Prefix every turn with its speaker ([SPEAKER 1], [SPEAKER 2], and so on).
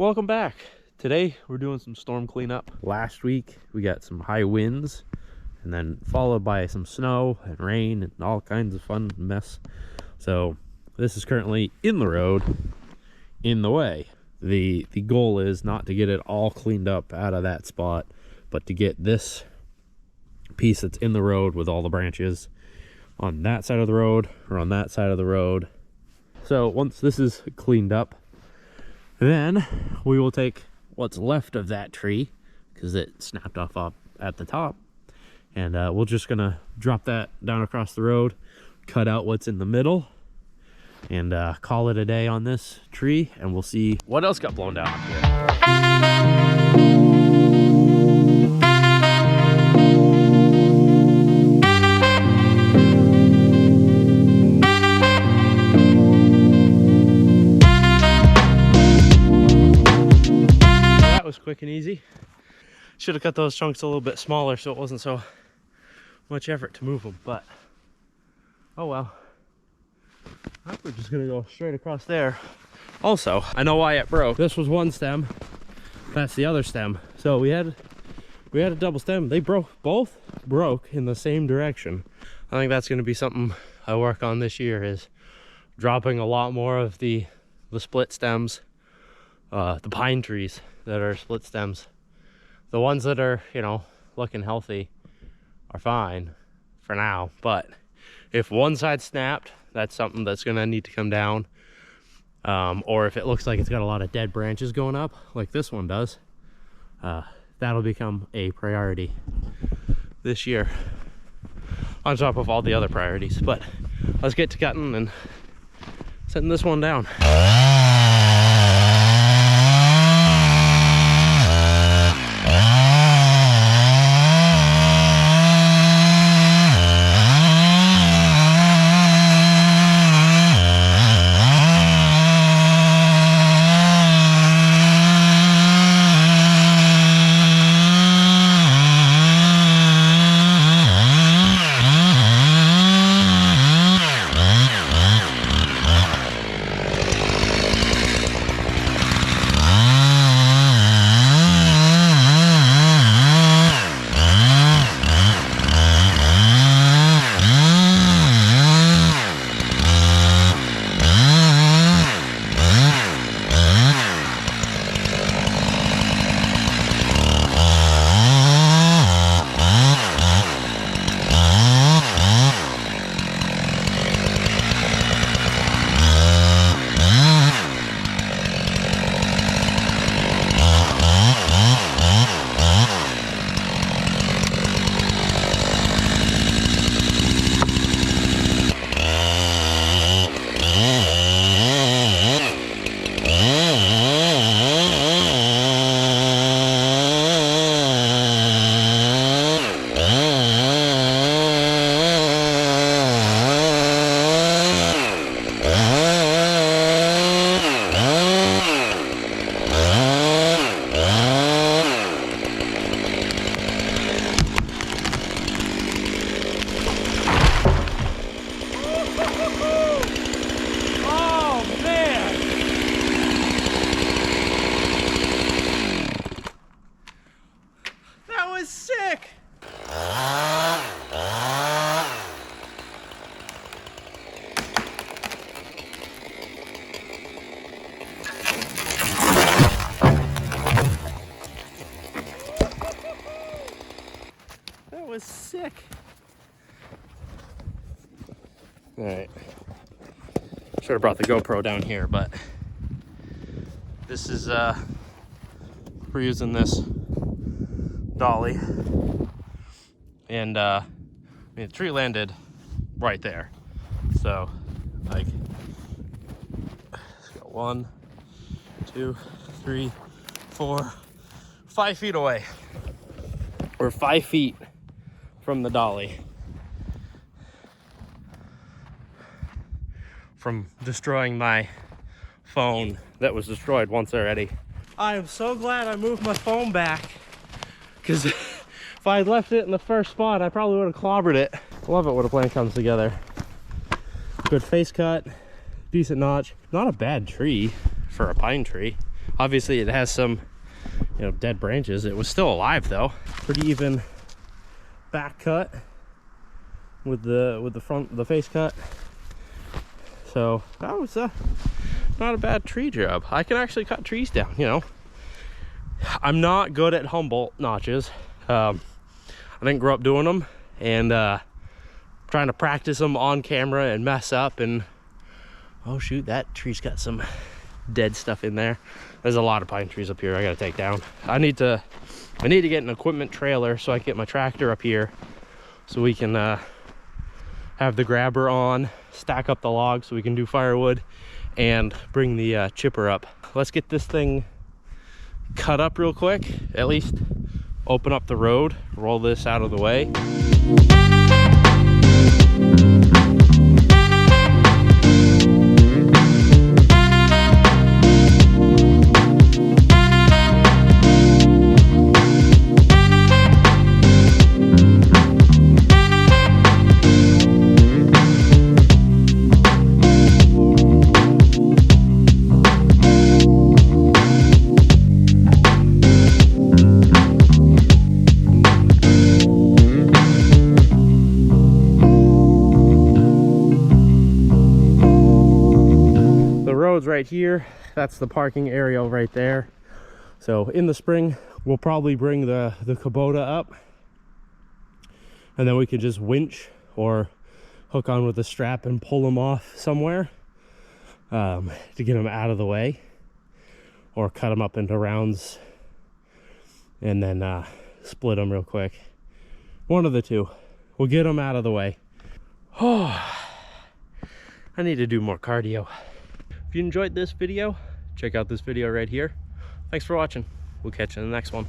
[SPEAKER 1] Welcome back. Today we're doing some storm cleanup. Last week we got some high winds and then followed by some snow and rain and all kinds of fun mess. So this is currently in the road, in the way. The goal is not to get it all cleaned up out of that spot, but to get this piece that's in the road with all the branches on that side of the road or on that side of the road. So once this is cleaned up, then we will take what's left of that tree, because it snapped off up at the top, and we're just gonna drop that down across the road, cut out what's in the middle, and call it a day on this tree, and we'll see what else got blown down up here. Quick and easy. Should have cut those chunks a little bit smaller so it wasn't so much effort to move them, but oh well. I think we're just gonna go straight across there. Also, I know why it broke. This was one stem, that's the other stem. So we had a double stem. They both broke in the same direction. I think that's gonna be something I work on this year, is dropping a lot more of the split stems, the pine trees that are split stems. The ones that are, you know, looking healthy are fine for now, but if one side snapped, that's something that's gonna need to come down. Or if it looks like it's got a lot of dead branches going up like this one does, that'll become a priority this year on top of all the other priorities. But let's get to cutting and setting this one down. Was sick. All right, should have brought the GoPro down here, but this is we're using this dolly, and I mean, the tree landed right there, so like it's got 1, 2, 3, 4, 5 feet away. We're 5 feet from the dolly from destroying my phone that was destroyed once already. I am so glad I moved my phone back, because if I had left it in the first spot, I probably would have clobbered it. Love it when a plan comes together. Good face cut, decent notch. Not a bad tree for a pine tree. Obviously it has some, you know, dead branches. It was still alive though. Pretty even back cut with the face cut. So that was not a bad tree job. I can actually cut trees down, you know. I'm not good at Humboldt notches. I didn't grow up doing them, and trying to practice them on camera and mess up, and oh shoot, that tree's got some dead stuff in there. There's a lot of pine trees up here I gotta take down. I need to get an equipment trailer so I can get my tractor up here so we can have the grabber on, stack up the logs so we can do firewood, and bring the chipper up. Let's get this thing cut up real quick, at least open up the road, roll this out of the way. Right here, that's the parking area right there. So in the spring we'll probably bring the Kubota up, and then we can just winch or hook on with a strap and pull them off somewhere to get them out of the way, or cut them up into rounds and then split them real quick. One of the two. We'll get them out of the way. Oh, I need to do more cardio. If you enjoyed this video, check out this video right here. Thanks for watching. We'll catch you in the next one.